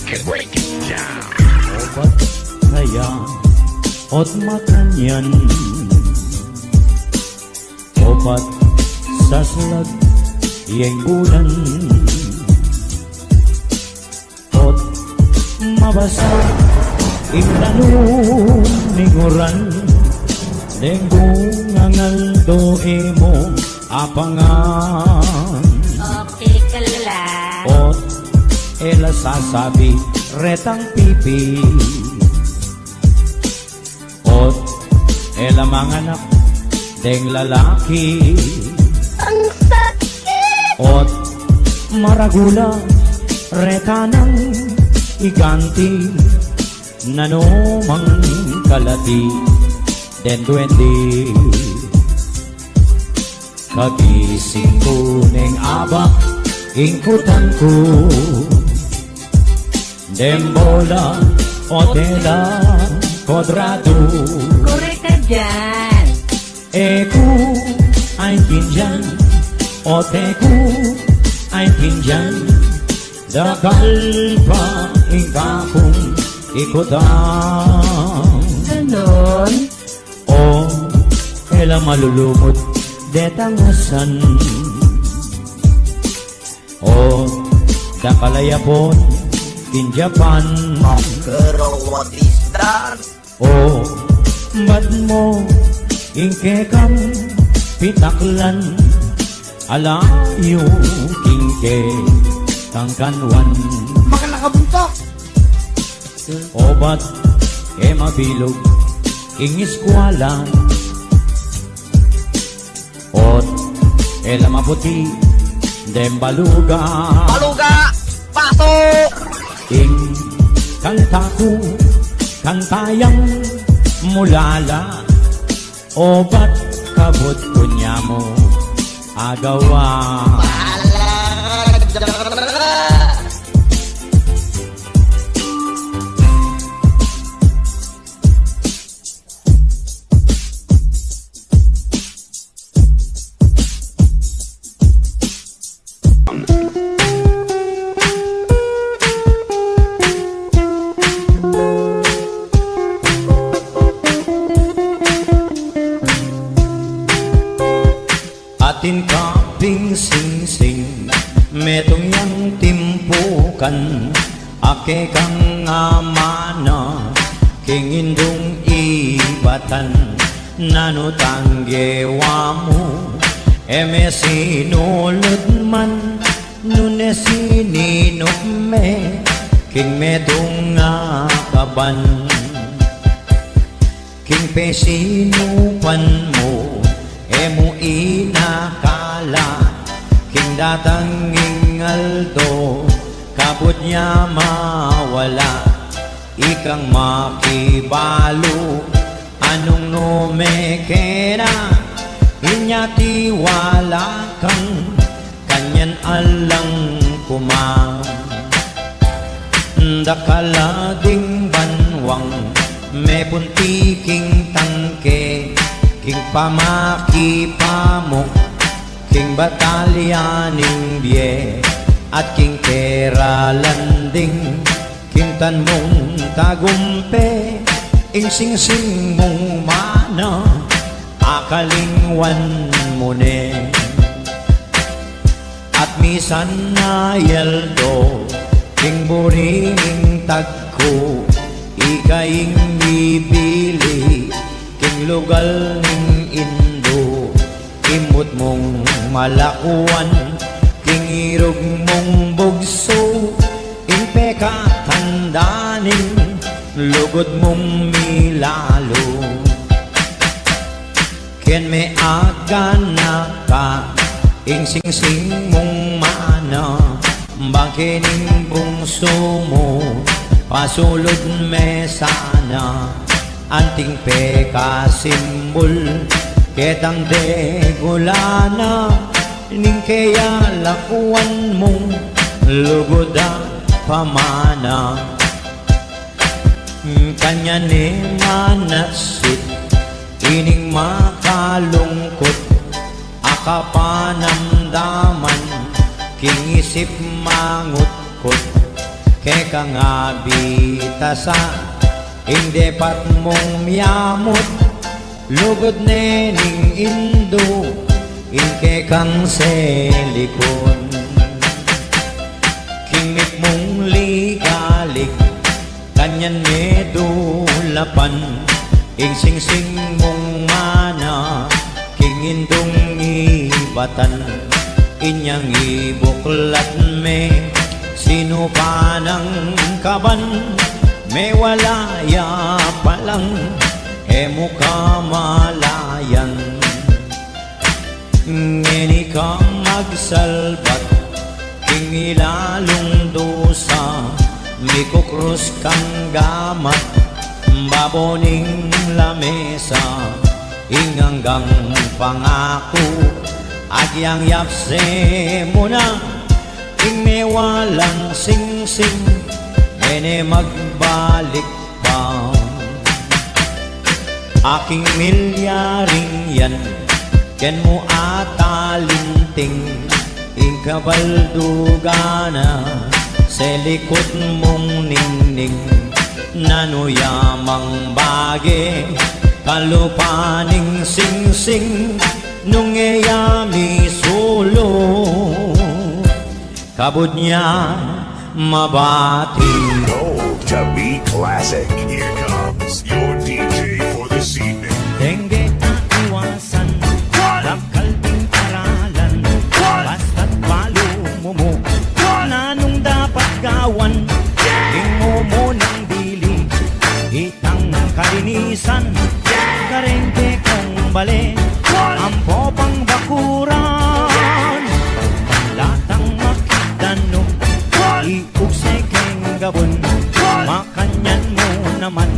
Break it down. Obat kaya ot makanyan, obat saslag yang bulan, ot mabasa intanong ninguran, dengung ngangaldo emo apangan. Okay ka lang. Ot ela sasabi retang pipi, ot ela manganak deng lalaki, Ang sakit! ot maragula retanang iganti nanomang kalati den duwende. Kagising ko neng abak ingkutan ko, dembola otela kodrado, Correct ka dyan. eku ay pinjan, oteku ay pinjan, dagal pa ingkakong ikutan. Ganon? O ela malulumot detangasan, o dakalayapon in Japan. Girl, what is that? O bad mo ingkekam pitaklan, alayo kingke tangkanwan. Baka nakabuntok. Obat mabilog ingiskwala, ot ela maputi dembaluga, Paluga! Pasok! ing kantaku kantayang mulala, obat kabut kunya mo agawa. Atin kaping sing-sing metong yang timpukan, ake kang amana kingindong ibatan, nano tanggewamu eme sinulod man, nune sininok me king metong kaban, king pesinupan mo emo inakala, king datang ingaldo kabut niya mawala, ikang makibalo anong numekena, inyati wala kang kanyan alang kumang, dakalading banwang may puntiking tangke, king pamaki pamuk, king batalyaning biye, at king kera landing, king tanmong tagumpe, ing sing-sing mong mana, akalingwan mo ne. At misan na yeldo, king buring tagko, ikaing bibili, king lugal ning indo, imot mong malakuan, king irog mong bugso, impeka tandanin, lugod mong milalo, ken me agana ka, ing sing-sing mong mana, bangkening bungso mo, pasulod me sana, anting peka simbol, ketang degulana, ning kaya lakuan mong lugod ang pamana, kanya ni manasit, ining makalungkot, akapanamdaman, king isip mangutkot, Ke kang abita sa hindi pat mong miyamot lugod nening indo inke kang selikon kimit mong ligalik kanyan medulapan ing sing mong mana kingindong ibatan inyang ibuklat me sino pa ng kaban may walaya palang mukha malayan ngeni ka magsalbat king ilalong dosa mikukrus kang gamat baboning lamesa inganggang pangako agyang yapse mo na ing may walang sing-sing ene magbalik pa aking milyaring yan ken mo atalinting ing kabaldugana sa likod mong ningning nanuyamang bage kalupaning sing-sing nung eyami solo kabud niya mabati. To be classic. Here comes your DJ for this evening. Dengge ang iwasan, lakal ding aralan, basta't palumumo, nanong dapat gawan, lingo mo ng dili, itang kalinisan, karengke kong bale, ampo pang bakuran, latang makitanong, iugsay keng gabon, makanyan mo naman,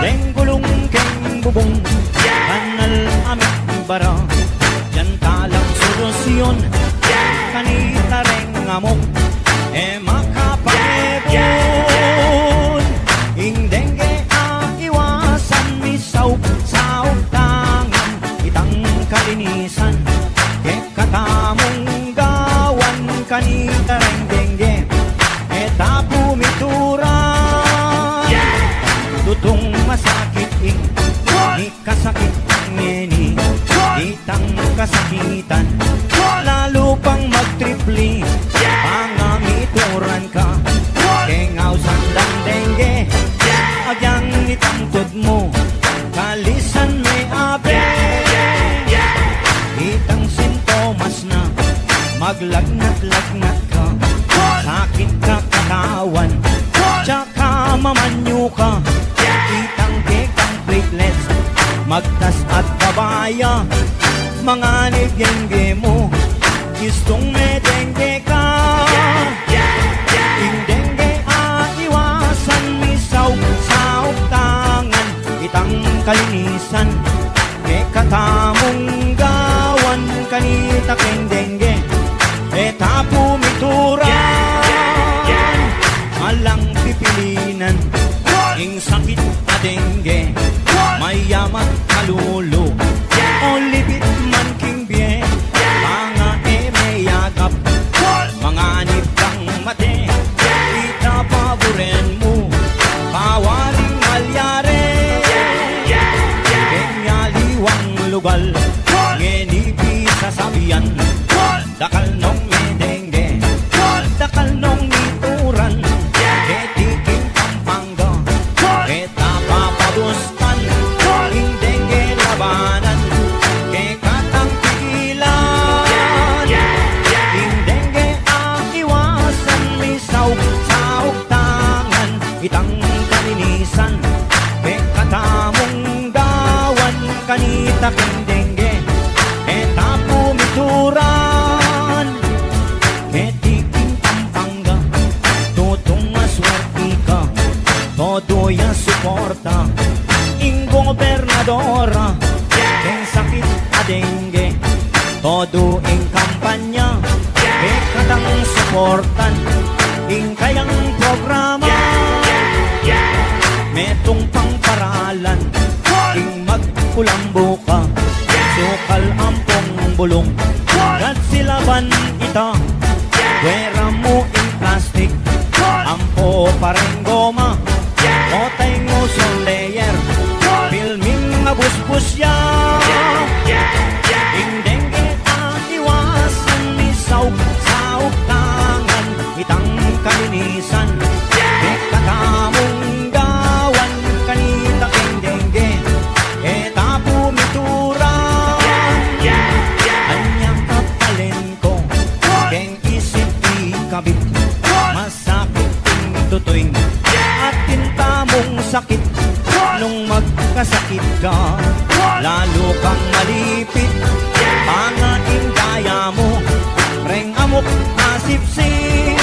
denggulong keng bubong, kanal amit bara, yan talang solusyon, kanita reng amok, makapagepon, ing dengge iwasan, misaw, saw, tangan, itang kalinisan, katamong gawan, kanita reng dengge, tapo mituran, tutong masakit ing ikasakit ngeni itang kasakitan lalo pang magtripli pangamituran ka kengaw sandang dengge agyang itangtod mo kalisan may abe itang sintomas na maglagnat-lagnat ka sakit ka katawan tsaka mamanyo ka itang kekang platelets magtas at babaya mga nigengge mo gustong may dengge ka ing dengge iwasan misaw saw tangan itang kalinisan katamong gawan kanita keng dengge tapo mituran alang pipilinan ing sakit na dengge mayaman kalulo o libit man king bie mga emeyagap mga nibang mate itapaboren mo kawaling malyare kenyaliwang lugal ngenipi sasabian dakal nong medengge dakal nong mituran ketiking pampanga ketapapabustan indengge labanan kekatang pigilan indengge iwasan misaw saok tangan itang kalinisan kekatamong gawan kanita kindengge etapo mituran ketiking pampanga tutong maswerti ka todo ya suporta ing gobernadora keng sakit adengge todo ing kampanya katang suportan ing kayang programa metong pangparalan ing magkulambo ka sukal ampong bulong kat silaban ita wera mo ing plastic ampo pareng goma o tengo son layer filming nga buspus ya indengge at iwasan ni sauk tangan itang kalinisan kakamong gawan kanita indengge etapo mituran anyang kapalin ko keng isip ikabit masakit ting tutuing at tinta mong sakit nung magkasakit ka lalo kang malipit pangaing gaya mo reng amok asipsip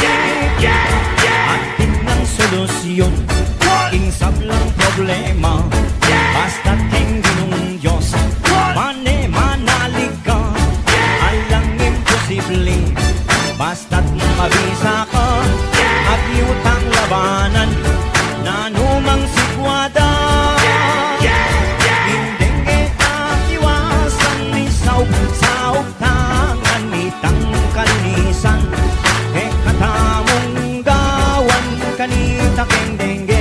at ng solusyon king sablang problema basta't keng ginong Diyos mane manalig ka alang imposible basta't mabisa ka at yutang labanan na numang sigwada indengge at iwasan ni sauk tangan itang kalinisan katamong gawan kanita keng dengge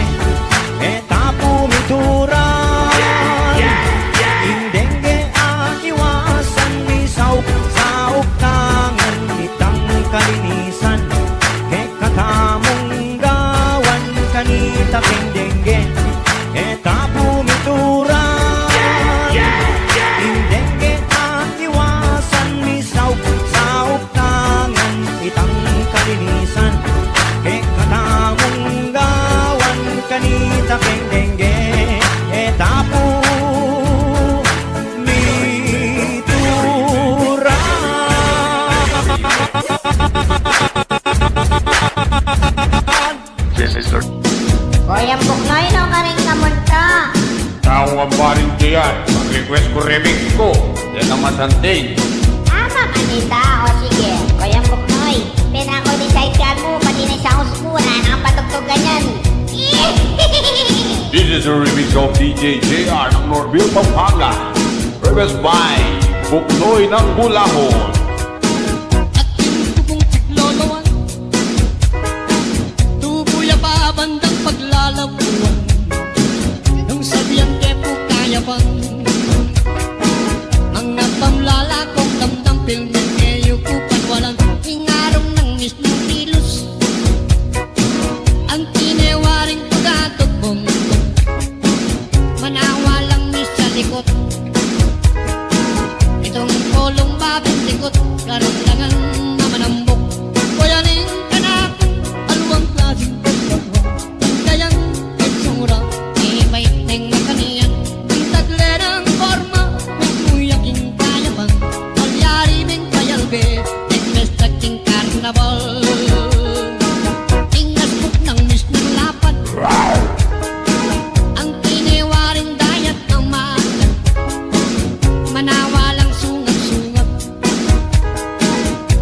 etapo mituran indengge at iwasan ni sauk tangan itang kalinisan katamong gawan kanita keng dengge etapo mituran indengge at iwasan ni sauk tangan itang kalinisan katamong gawan kanita keng dengge etapo mituran. This is the Koyang buknoy no karing kamunta. Tao ang paring diyan. Mag-request ko remix ko. Yan ang masanting. Tama kanita. O sige. Koyang buknoy. Pinako-decide ka mo. Pati na sounds mo. Wala na ang patugtugan yan. This is a remix of DJ JR ng Norville, Pampanga. Request by Buknoy ng Bulahon. At yung tubong tiglolowan, tubuya pa bandang paglalabuan, nung sabihan kepo kaya bang mga pamlalakong damdam pilmin kayo kupan walang ingarong ng mismong kilos ang tinewaring pagkatugbong manawalang mis sa likod itong kolong babing likod karandangan na manambok kuyanin ka na akong alawang klaseng pagkakwa kayang itsura di maiteng makaniyan ang tagle ng forma may kuyaking kayaban palyari ming kayalbe nagmestak king karnabal ingasbuk ng mis ng lapad ang tinewaring dayat ng maalat manawalang sungat-sungat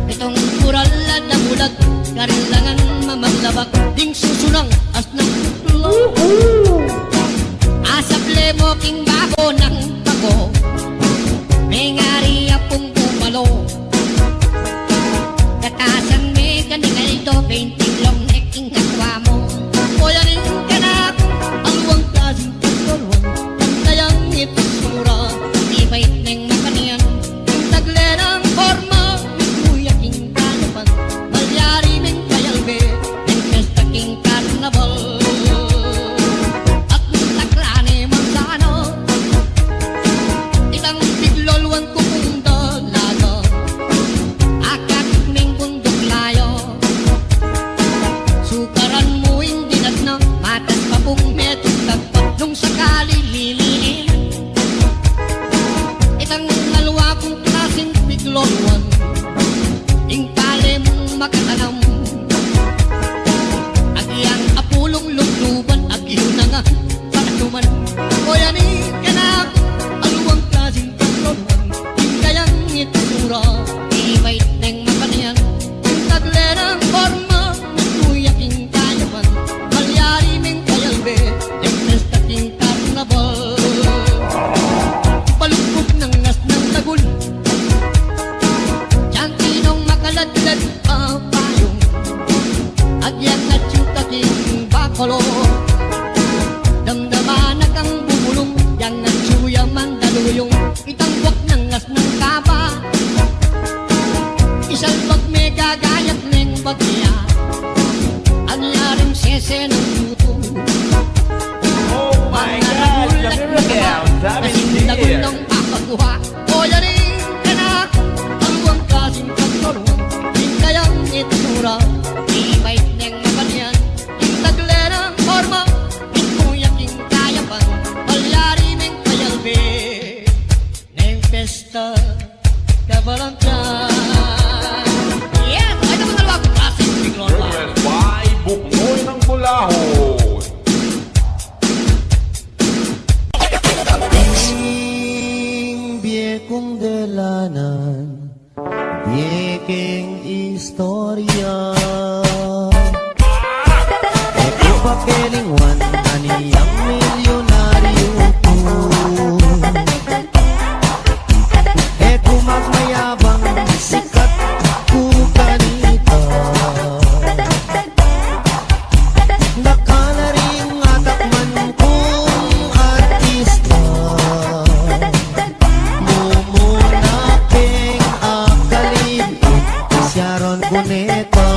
itong kural at namulat karinlangan mamaglabak ding susunang as ng tulo asap lemo king bago ng bago may ngari apong pumalo katasan may kaningal ito painting long neking nakwa mo kuyanin ka na akong alawang klaseng pagkaluan ang kayang ito sura di maiteng makaniyan ang tagle ng forma may kuyaking kanapan malyari ming kayalbe ng pesta king karnabal at taklani mansano Nagagayat ng bagya Anyaring sese ng luto Oh my God, the miracle, sabi ni Nasindagon Dear. ng papaguha O yaring kanak Aluang kasing katulong Hintayang itura Ibait ng mabanyan Hintagle ng forma Hintuyaking kayapan Palyari ng kayalbe Neng pesta Kabalantan Yes! Ay naman alwag Klaseng bigron ba Request by Buknoy ng Bulahon. Ating biyekong delanan, biyekeng istorya. Eko pa kelingwan, aniyang milyonaryo ko. Eko magmayabang, sikat ko kanita. Nakala rin atakman kong artista. Mumunaping akalibit, Sharon Cuneta.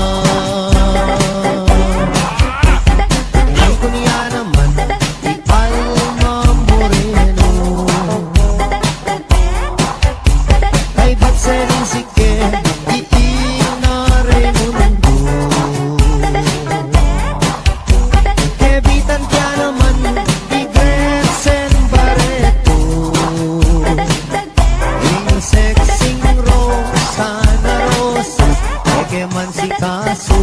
Ngayon ko niya naman, i-Alma Moreno. Kay Batselin Sike, i-Ina Raimundo. Kevitan kaya naman, i-Gretchen Barreto. Yung sexing Roxana Rosas, eke man si Kaso.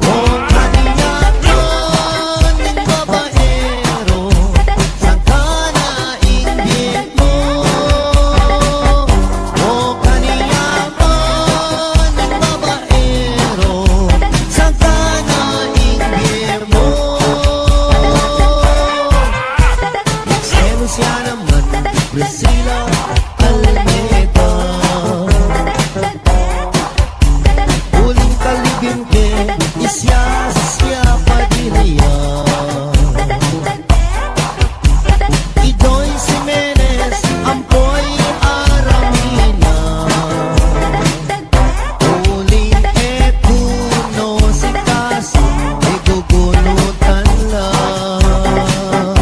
Kung kaniyakan ng babaero, saan ka nainggit mo? Kung kaniyakan ng babaero, saan ka nainggit mo? Nagselo siya naman, Priscilla Almeida. Uling kalibin ke, isya Padilla. Idoy Jimenez, Ampoy Aramina. Uling Etuno, si Kaso, igugunutan lang.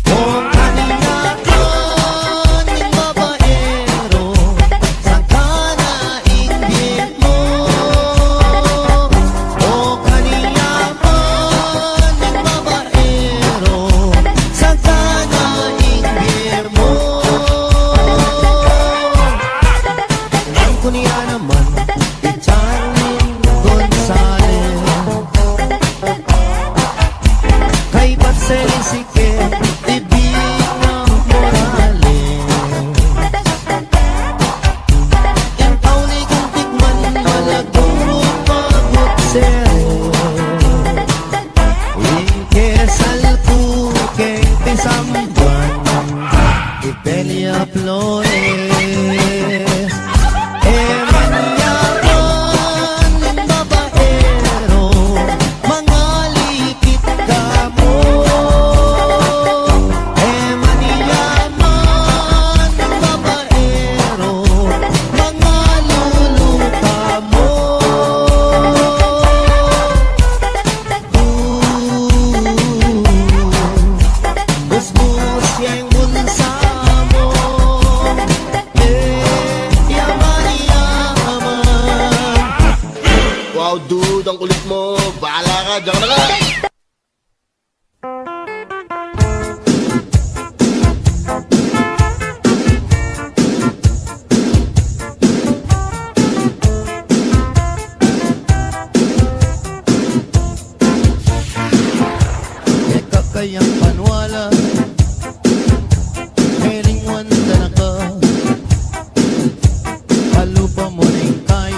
Kung kaniyakan ng babaero, saan ka nainggit mo? Kung kaniyakan ng babaero, saan ka nainggit mo? Ngayon ko niya naman, i-Charlene Gonzalez. Kay Batselin Sike, Ibina Morales. Yung taunay kong tikman, malaguro pagutsero. Yung kesal ko, keng pisambuan, Ibelia Flores. Manyaman ng babaero, mga likit ka mo. Manyaman ng babaero, mga luluka mo. Busbus yung bulsa mo. Yaman. Wow, dude, ang kulit mo. Bahala ka, diyan ka na nga. Eka kayang panwala, Helingwan tanaka, Halupa mo rin kay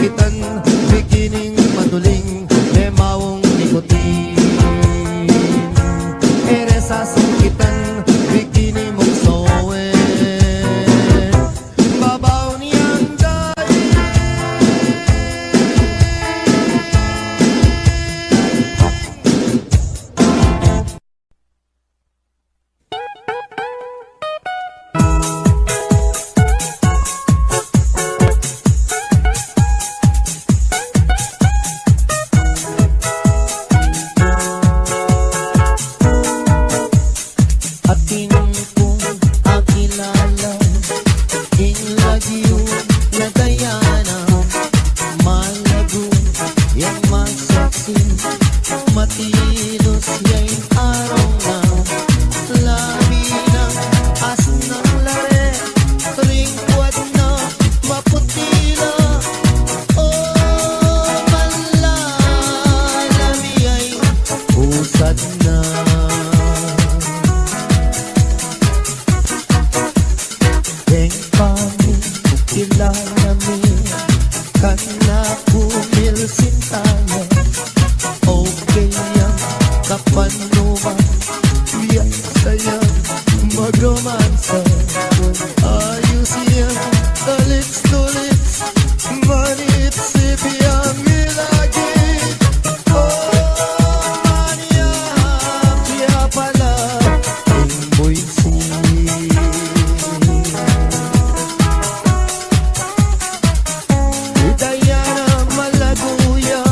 sakitan, bikining matuling, may mawong nikotin. Ere sa sakitan, bikini mong sowen, babaw niyang daig. Atin kong akilala, inlagyo na Diana, malago yang masaksi, matilos yang araw na, labi ng asnang lare, ringkwad na maputila, o malalami ay usad na. Yang kami kilala mi, kana kumilsin tayo. Okay yan, kapanuman, biasa yan, magromansa. Ayos yan, lips to lips, manip-sip yang ilagi. Oh, mania, kaya pala, imboy Diana Malaguya,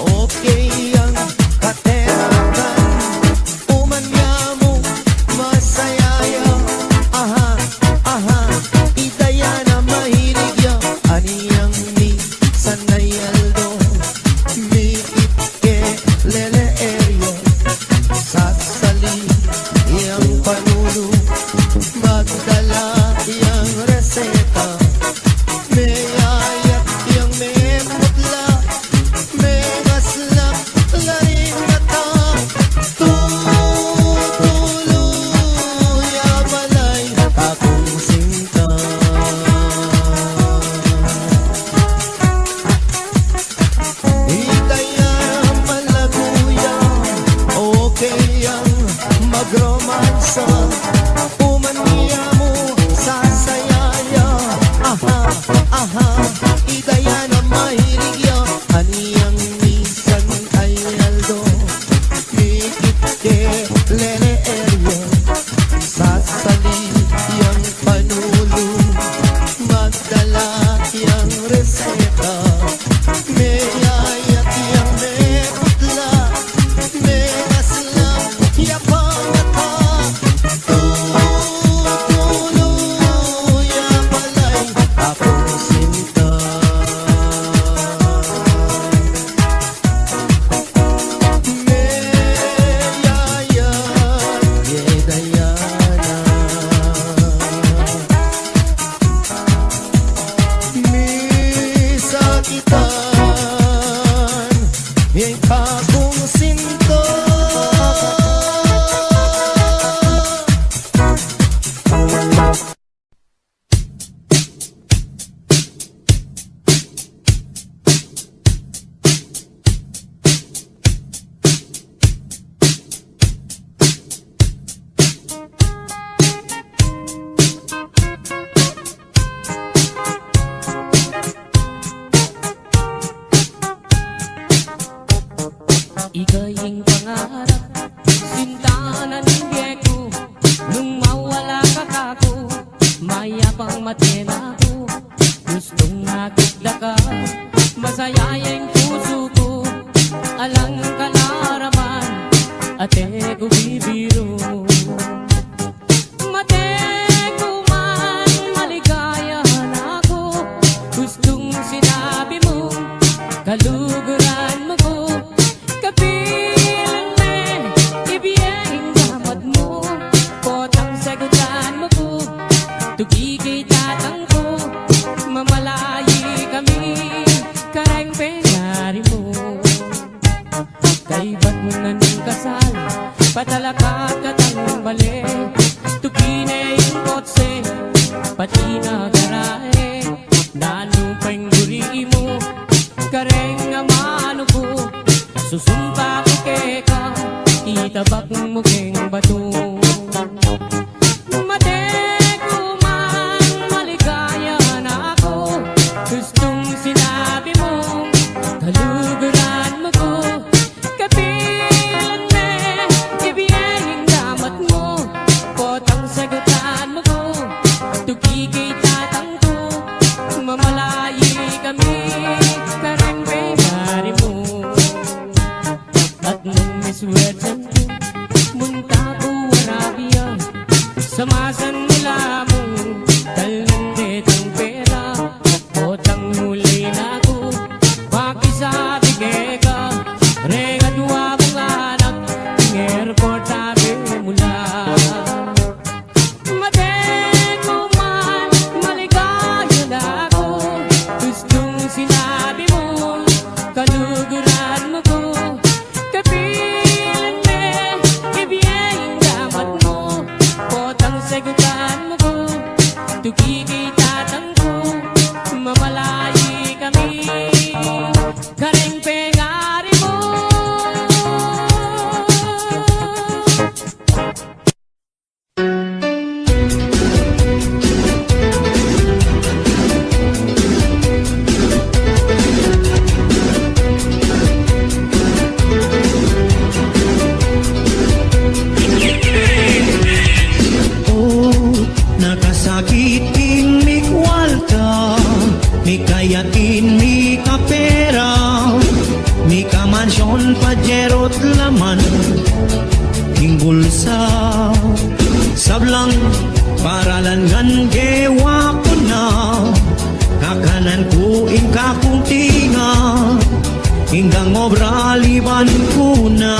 okay ang katerakan, umanya mo masayaya, aha, aha, Diana mahilig ya, aniyang ni Sanay Aldo, mi itke lele area, sasali yang panulo, magdala yang reseta, may ayat yang may mutla, may maslak laring mata, tutuluya balay akong sinta. Hidaya malaguya, okay ang magromansa, umaniya mo sasayaya, aha, aha, idaya na mahilig ya, aniyang minsan ay aldo, mikit ke lele area, sasali yang panulo, magdala yang reseta, may ayat yang may putla, may aslam, yapangata, tutuluya balay akong sinta. May ayat, may Diana, may sakitan, may kakong sinta. Ika'y pangarap, sinta na ninggay ko, nung mawala ka kako, mayapang matena ko, gustong nakita ka, masaya yung puso ko, alang kalaraman, ate ko bibiro. Mate ko man, maligayahan ako, gustong sinabi mo, kaluguran mo ko, kapilan me, ibiyeng damad mo, potang sagutan mo ko, tugi kay tatang ko, mamalayi kami, kareng penari mo. Kay ba't mo na nung kasal, patalakat katang bali, tugi na yung kotse, pati na garahe, nanupang guri mo, kareng nga manuko susumpa ko keka itabak mo keng bato Mate ko man maligaya na ako gustong sinabi mo kaluguran mo ko kapilan me ibiyeng damat mo potang sagutan mo ko tukigay tatang ko mamalayi kami kareng pegari mo at nung miswersan ko munta ko Arabia samasan nila mo talendit ang pera potang huli na ko pakisabi ka regad wa mong anak ng airport sabi mula Mate ko man maligaya na ako gustong sinabi mo kaluguran mo ko kapilan me ibiyeng damat mo potang sagutan mo ko tukigay tatang ko mamalayi kami kareng pengari mo Nakasakitin mi kwalta, mi kayatin mi kapera, mi kamansyon pajerot laman, king bulsa. Sablang paralan ngan gewa ko na, kakanan ko ingka kong tinga, hinggang obra liban ko na.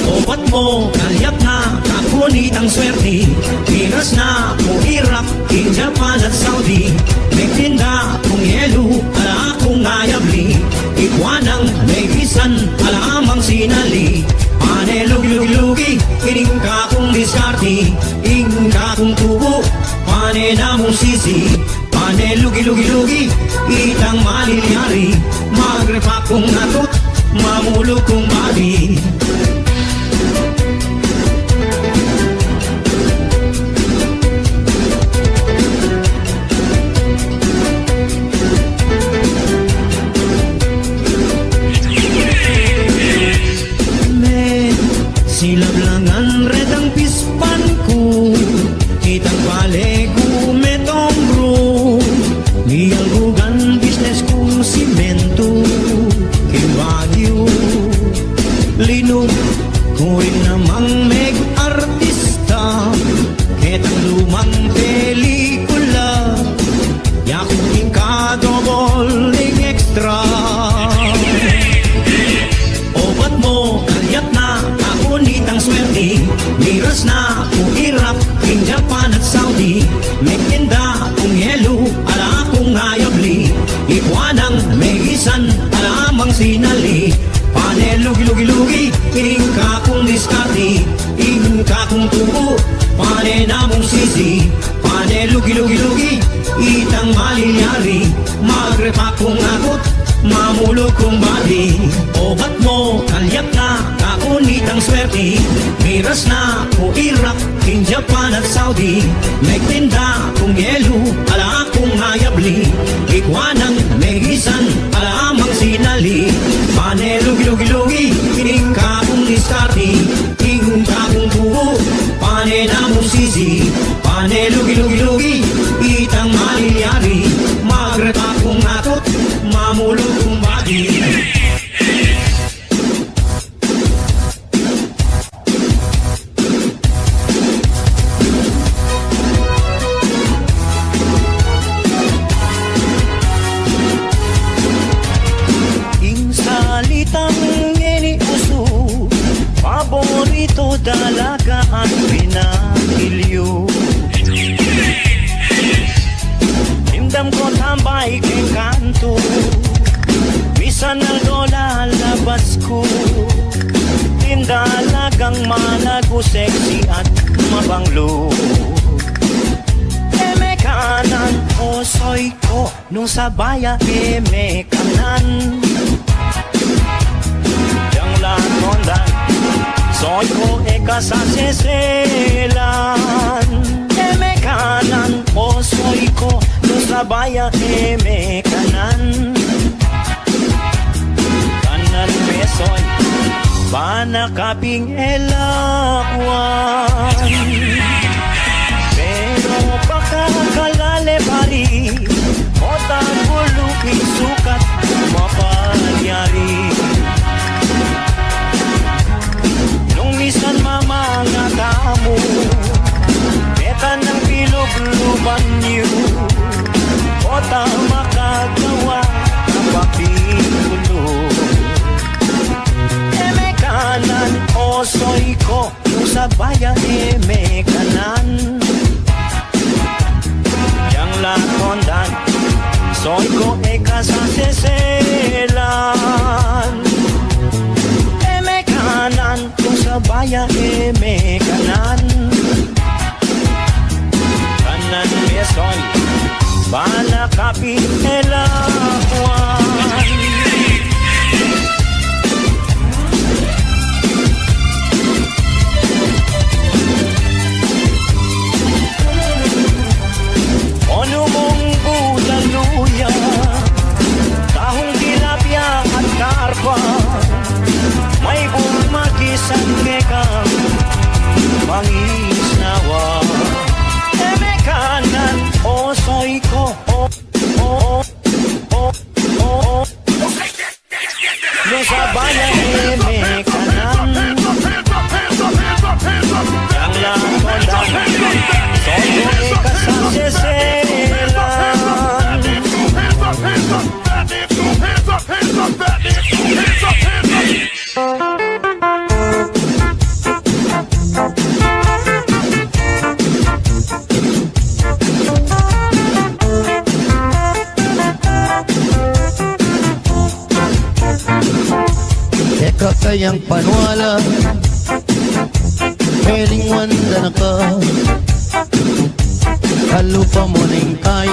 Opat mo, kalyak na, kakunit ang swerte Pinas na, kung Iraq, in Japan at Saudi Megtinda, kung yelo, ala akong ayabli Ikwanang, megisan, ala amang sinali Pane lugi-lugi, ining ka kong diskarte Ing ka kong tubo, pane na mong sisi Pane lugi-lugi-lugi, itang malilyari Magrepa kong natot, mamulog kong bagi Silab lang ang redang pispan ko Kitang palego metong bro Miyalgugan business kong simento Kimbagyo Linog ko rin namang meg-artista Ketang lumang pelikula Yakuting kadoboling extra Obat mo, kalyat na Ngunitang swerte, miras na kung Iraq, in Japan at Saudi Megtinda kung yelo, ala akong ayabli Ikwanang megisan, ala amang sinali Pane lugi-lugi-lugi, ining ka kong diskarte Ing ka kong tubo, pane na mong sisi Pane lugi-lugi-lugi, itang malilyari Magrepa kong agot, mamulog kong bali Obat mo, kalyak na, kakunit ang swerte Miras na, kung Iraq, in Japan at Saudi Megtinda, kung yelo, ala akong ayabli Ikwanang, megisan, ala amang sinali Pane lugi-lugi-lugi, ining ka kong diskarte Ing ka kong tubo, pane na mong sisi Pane lugi-lugi-lugi, itang malilyari Magrepa kong atot, mamulog kong bagi Ing salitang ngini nung sa baya may kanan. Yang lakondan soy ko sa seselan. May kanan o soy ko nung sa baya may kanan. Kanan may soy panakaping elakwan. Pero pagkakalale pari o taguluking sukat mapalyari. Nung misan mamanga tamo beta ng bilog-luban niyo o ta makagawa ng papitulo. May kanan o soy ko nung sa bayan may kanan. Yang lakondan soy ko sa seselan. May kanan nung sa bayan may kanan. Kanan may soy panakapin elakwan. Ano mong budaluya, tahong tilapia at karpa, may bumagisang kekang mangisnawa. May kanan o soy ko, no sa bayan may kanan. Yang lakondan soy ko sa seselan. Eka kayang panwala, pelingwan na ka. Kalupa mo ning tay,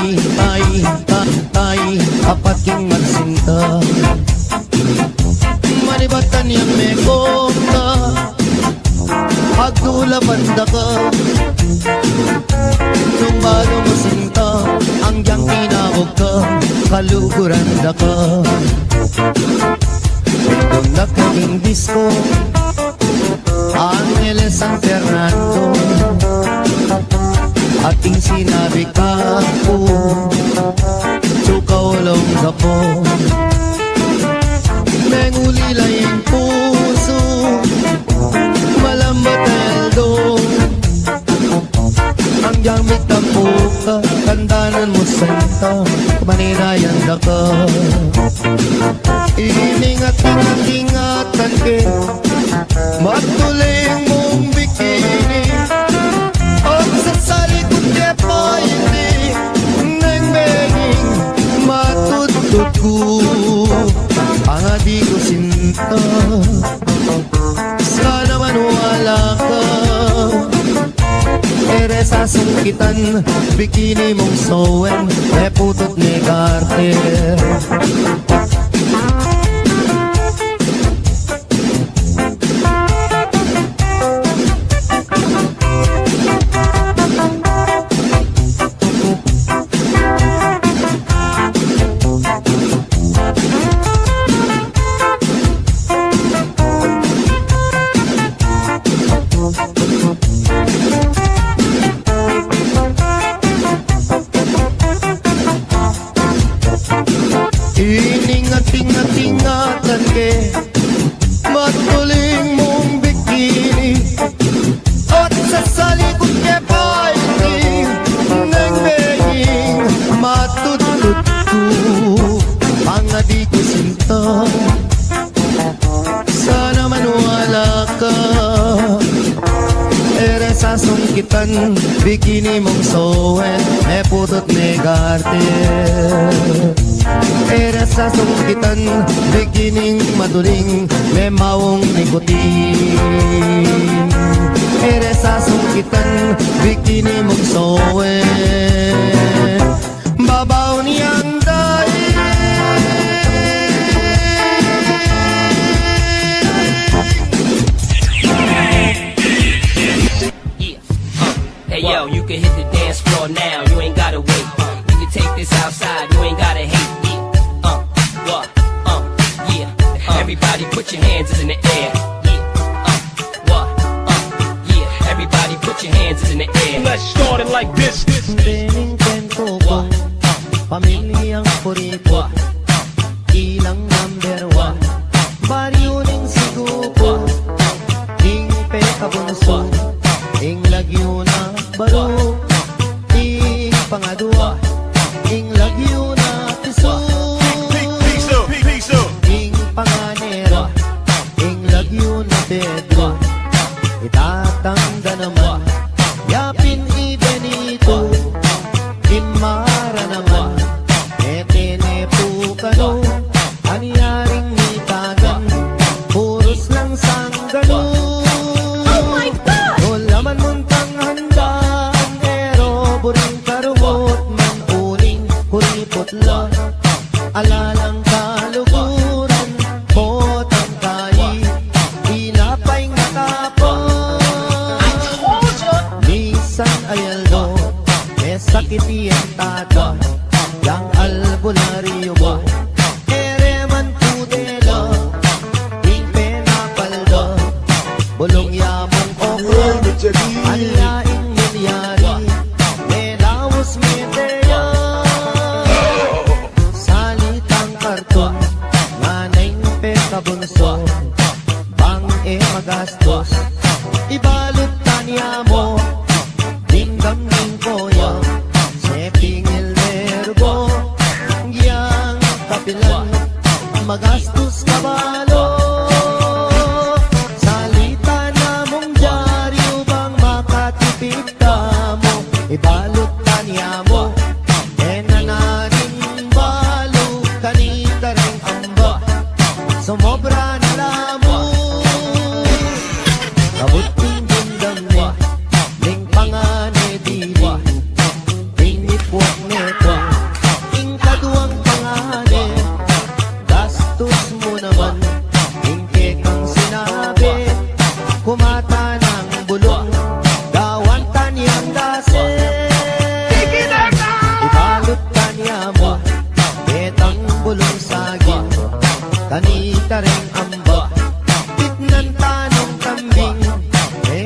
apating magsinta. Manibatan yang mekota, agdula banda ka. Nung balo mo sinta, ang diyang tinawag ka, kaluguran da ka. Nung nakaging disco, Angeles San Fernando, ating sinabi ka po, sukaulong ka po. Mengulilay ang puso, malambot na eldo. Ang gamit na po ka, kandanan mo santa, manirayan na ka. Iningat-ingatan ke, matuloy mong bikini. At sa salikod niya pa hindi nang bening matutut ko. Ang di ko sinta, sana manuwala ka. Ere sa sungkitan, bikini mong sowen, e putot ni Carter. Iningat-ingatan ke, matuling mong bikini. At sa salikod niya pa hindi nang being matutut ko. Ang di ko sinta, sana manuwala ka. Ere sa sungkitan, bikini mong sowen, e putot ni Carter. Era sa sungkitan, beginning maduling, may mawong nikotin. Era sa sungkitan, bikini mong sowen, babaw niyang can hit the dance floor now, you ain't gotta wait. You can take this outside, you ain't gotta hate. Yeah, what? Yeah. Everybody put your hands in the air. Yeah, what? Yeah. Everybody put your hands in the air. Let's start it like this. Tiningken ko kung pamilyang puripot, ilang number 1. Baryo ning sigupo, ing pekabunso, ing lagyo na baro, ing pangadua, ing lagyo na piso, ing panganera, ing lagyo na bedro, itatangga naman, yapin ibenito, imara naman, etene pukano, anyaring mitagan, puros lang sanggano. Oh my God! Ulaman muntang handaan, ero buring karumot, man uling kuripot lang, alalang kaluguran, botang kayi, pinapay nga tapon. Minsan ayaldo, may sakit iyang tada, yang albularyo mo, ereman pudela, ing penapaldo, bulong yamong okra, anyaing milyari, melawos meteya. Salitang karton, nganeng pekabunso, bang magastos, ibalot tanya mo, dingdam ning koya, sepingil mergo, giyang kapilan, magastos kabalo. Salita namong dyaryo bang makatipid ka mo, ibalot tanya mo, enanaring balo, kanita ring amba, sumobra na lamo. Kabuting dindam ne, ning pangane dili, ing ipwak neto, ing kaduang pangane, gastos mo naman, ing kekang sinabi, kumata ng bulong, gawan tanyang dase. Ibalot tanya mo, betang bulong saging, kanita ring amba, bitnan tanong kambing,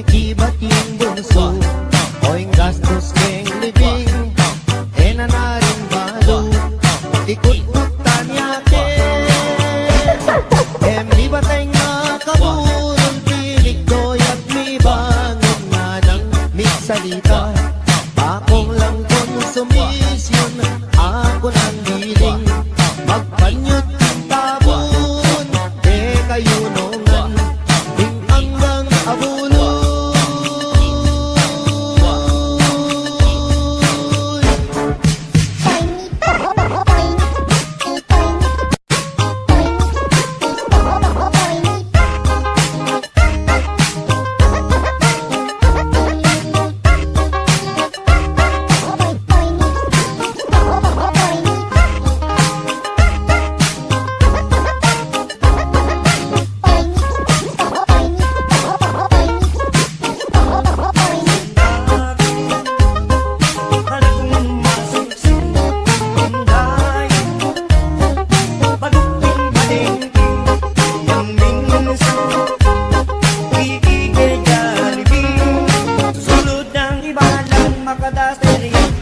kibat yung bunso, oing gastos keng libing, enanaring balo, ikut-kut tanya ke. Emli batay nga kabulong, pilig doyat mi bangon nga ng migsalita, bakong lang konsumisyon, ako nang giling, magpanyot ng tabon, kayo nungan, ing hanggang abuloy.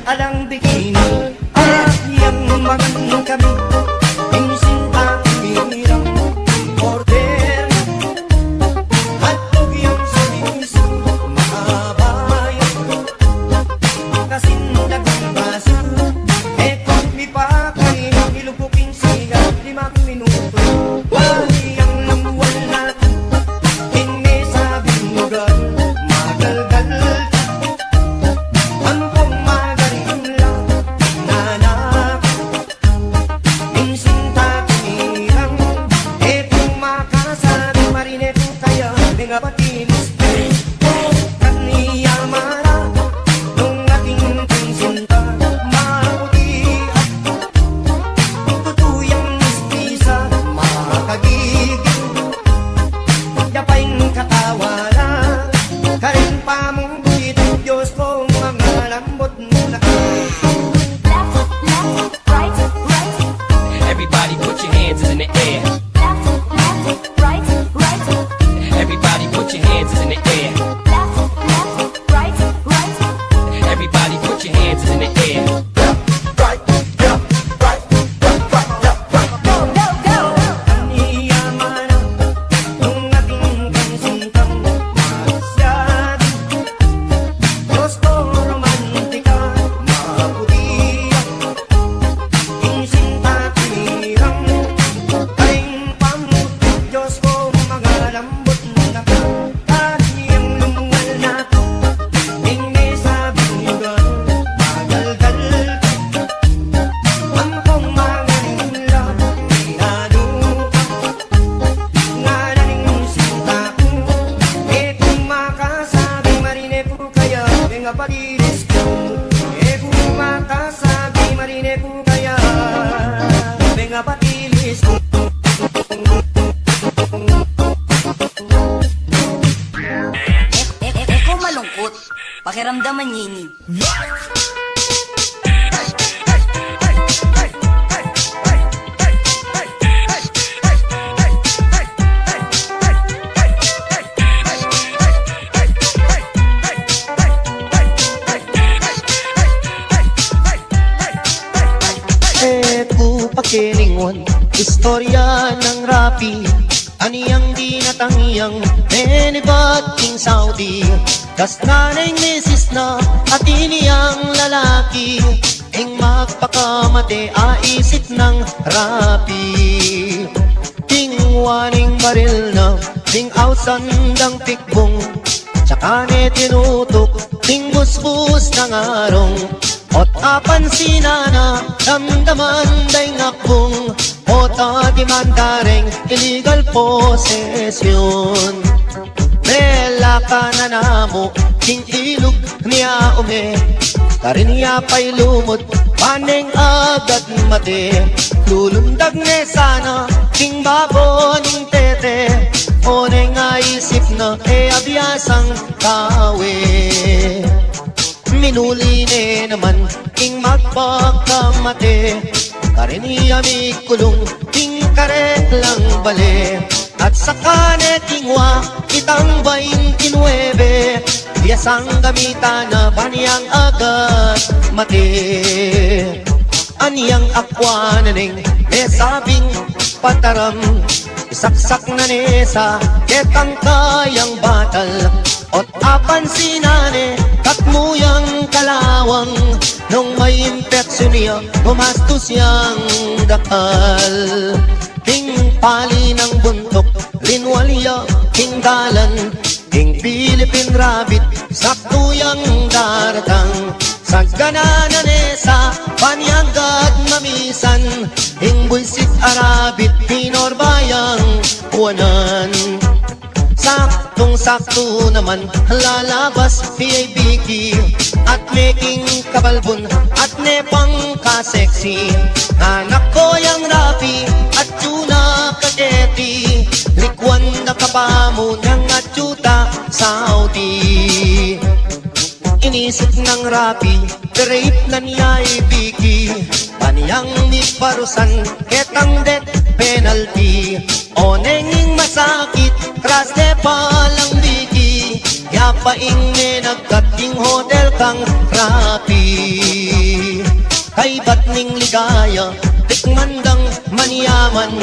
Alang bikini at yang magandang kami, yung sintang hirang order at huwag yung sumiso makabayan kasindagang baso, kung may pakay ilupuking sigat 5 minuto, wali ang lamuan natin hindi sabing lugar magalgal. Ano pong magaling lang Mama Nini. Pakilingon, istorya ng rapi, aniyang di natangyang menibating Saudi. Das nanay misis na at iniyang lalaki, ing magpakamate aisip ng rapi. Ting waning baril na, ting ausandang pikbong, tsaka ne tinutok, ting busbus ng arong. Ot apansina na damdaman day ngakbong, ot adimandareng illegal possession. Mela ka na namo, king ilog niya ume, karin niya pa'y lumot, paneng agad mate. Lulundag ne sana, king baboning tete, o neng aisip na abiyasang kawe. Minuli naman, king magpakamate, karin niya may kulong, king karet lang bale. At sa kane kingwa, itang 29, biyasang gamitan na baniyang agad mate. Aniyang akwa na ning, sabing pataram, isaksak na nesa, ketang kayang batal. Ot apansinane, katmuyang kalawang, nung may impeksyon niya, gumastos siyang dakal. King pali ng buntok, linwalya, king dalan, king Philippine rabbit, saktuyang daratang. Sa ganananesa, panyagad mamisan, king buisit arabit, pinorbayang kuwanan. Saktong-sakto naman lalabas PIBK at making kabalbon at nepang ka-sexy. Anak ko yang rapi at tuna kaketi, likwan na kapamo ng atsuta Saudi. Inisip ng rapi, rape na niya ibiki, paniyang niparusan, ketang death penalty. O nenging masakit, kras de palang biki, yapaing ne nagkating hotel kang rapi. Kay ba't ning ligaya, tikmandang maniyaman,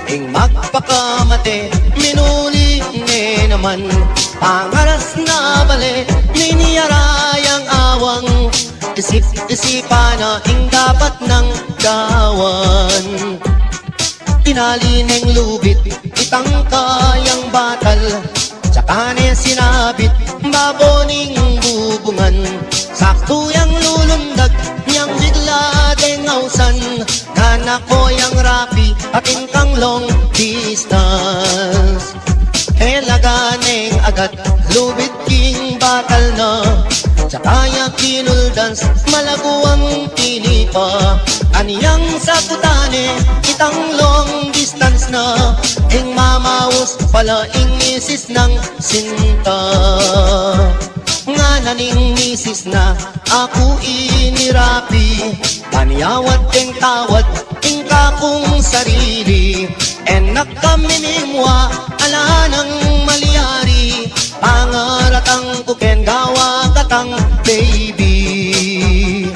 ing magpakamate, minuli ne naman. Pangaras na bale, niniyarayang awang, isip-isipan na ing dapat ng gawan. Tinalineng lubit, itang kayang batal, tsaka ne sinabit, baboning bubungan. Saktuyang lulundag, niyang bigla deng ausan, kana ko yang rapi, ating kang long distance. Elaganeng agad, lubit king batal na, tsaka ya kinuldans, malaguang tinipa. Aniyang sakutane, itang long distance na, ing mamaus pala ing misis ng sinta. Nga naning misis na, ako inirapi, paniyawat ing tawad, ing kakong sarili. Enak kami nimwa, ala ng maliyari, pangaratang kuken gawa katang baby.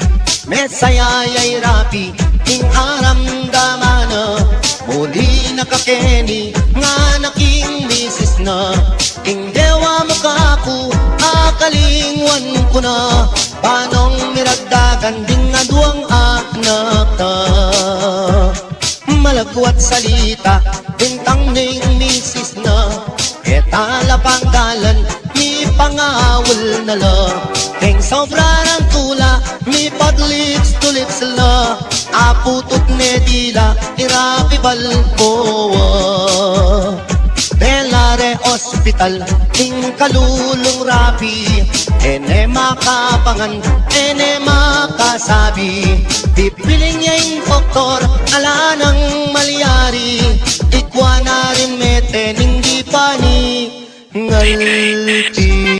Mesayayay rapi, ing aramdamana, muli nakakeni, nga naking misis na. Ing dewa mo kaku, akalingwan ko na, panong miragdagan ding aduang anak ta. Malagwat salita, bintang ning misis na, etala pangdalan, mi pangawal na la. King sobra ng tula, mi padlips to lips la, aputot ne dila, irapi balboa. Belare Hospital, ing kalulong rapi, ene makapangan, ene makasabi. Pipiling niya yung doktor, ala ng malyari, ikwa na rin mete, hindi pa ni ngaliti.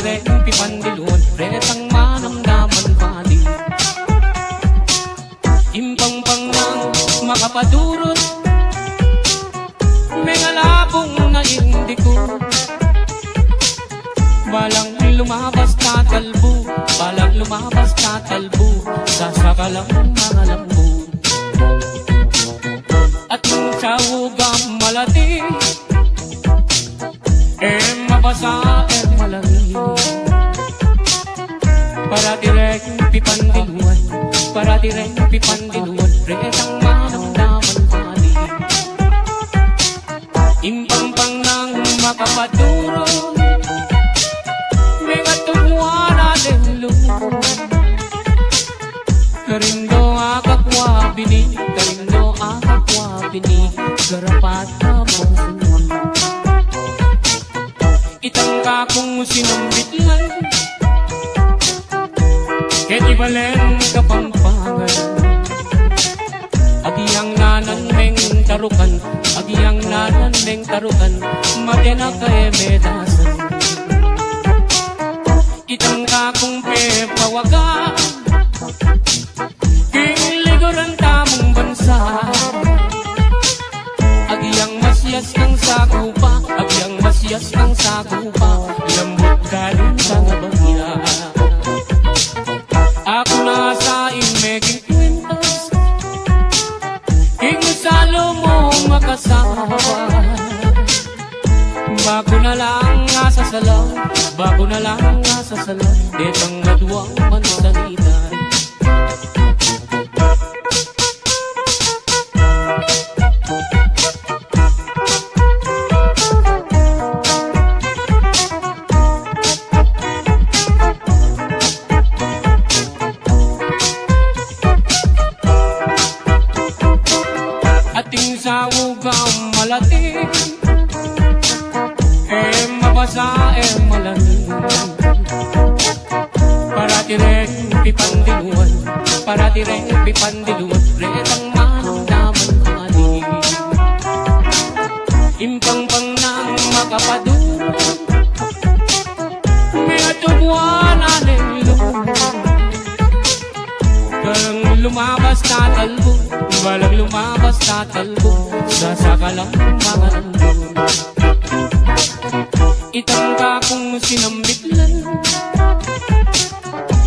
dire pipandiluan Retang manamdaman pati Impang-pang lang makapadurot May ngalabong na hindi ko Balang lumabas tatalbo Balang lumabas tatalbo Sasakalang mga lambo At yung sawugang malati mabasa malaki Para direk pipandiluan Para direk pipandiluan Retang manamdaman pali Impang-pang nang makapaduro May katumuan natin lumo Karindo akakwa bini Karindo akakwa bini Garapat na mong sunod Itangka kong sinambitlan Keti balen kapampangan Agiyang nanan meng tarukan Agiyang nanan meng tarukan Matena kay medasan Itangka kong pepawaga Kingligoran tamong bansa Agiyang masyas ng sakupa Agiyang masyas ng sakupa Lambot galing sa nabangya Ako nasa imeging kwintas King salo mo makasama Bago na lang nga sa salaw Bago na lang nga sa salaw Detang naduwang mansanitan Ating sawugang malati mabasa malaki Para direk pipandiluan Para direk pipandiluan Retang manamdaman pali Impang-pang nang makapaduro May atubuan aneng lumo Balang lumabas tatalbo Balang lumabas tatalbo Sasakalang mga lambo Itangka kong sinambitlan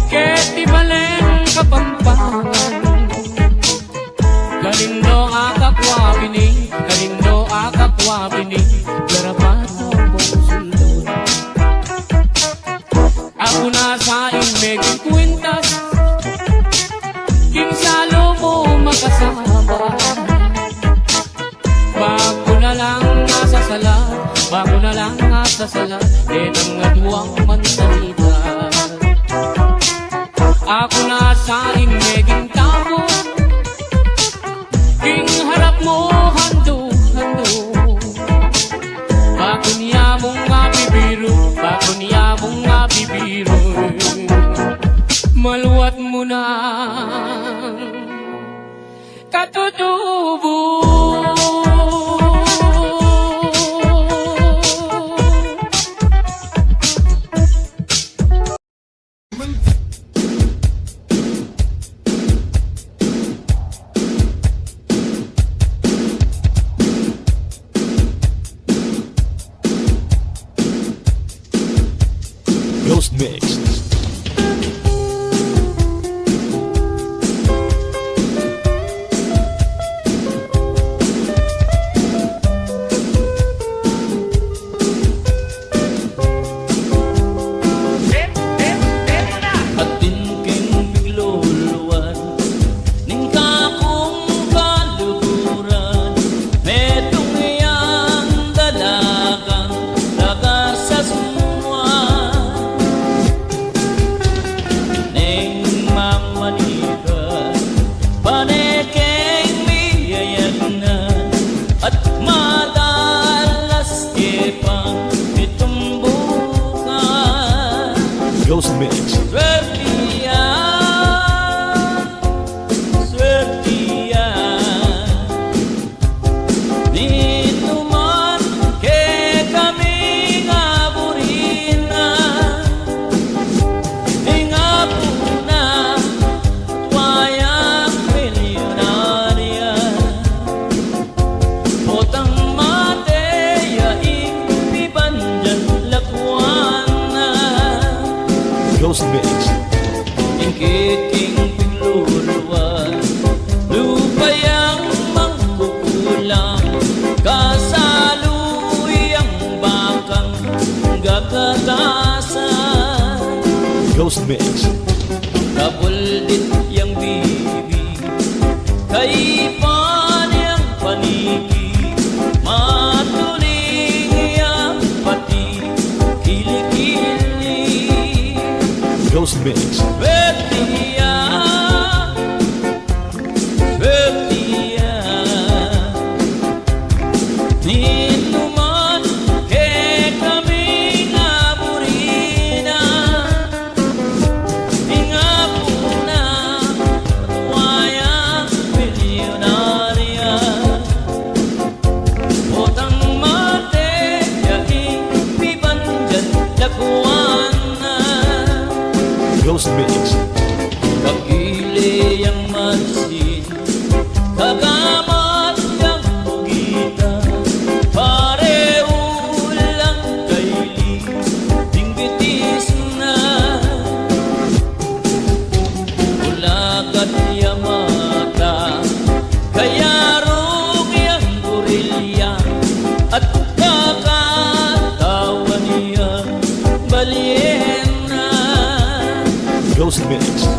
Keti balen kapampangan Kalindo akakwa bini Kalindo akakwa bini Garapat mo sundon Ako nasa imeging kwintas King salo mo makasama Bago na lang nasa sala Bago na lang nasa sala Denang naduwang mansanita Ako nasa imeging tabo King harap mo hando-hando Bago niya mong mabibiro Bago niya mong mabibiro Maluwat mo na katutubo Ghost Mix. Ghost Mix. Ghost Mix. Ingkiting pigluluwan, lupayang mangkukulang, kasaluyang bakang gagatasan. Ghost Mix. Kabuldit yang bibi, kay paniyang paniki, matuling yang pati, kilikili. Ghost Mix. Svetia, Svetia, inuman ke kami ngapurina, ingapuna wayang milyonarya, potang mate yaing pibanjan dakuana. Ghost Mix. Kagili yang mansin, kagamat yang bugita, pareulang kaili, tingbitis na. Ulagat yang mata, kayarong yang gorilya, at kakatawan yang balyena. Ghost Mix.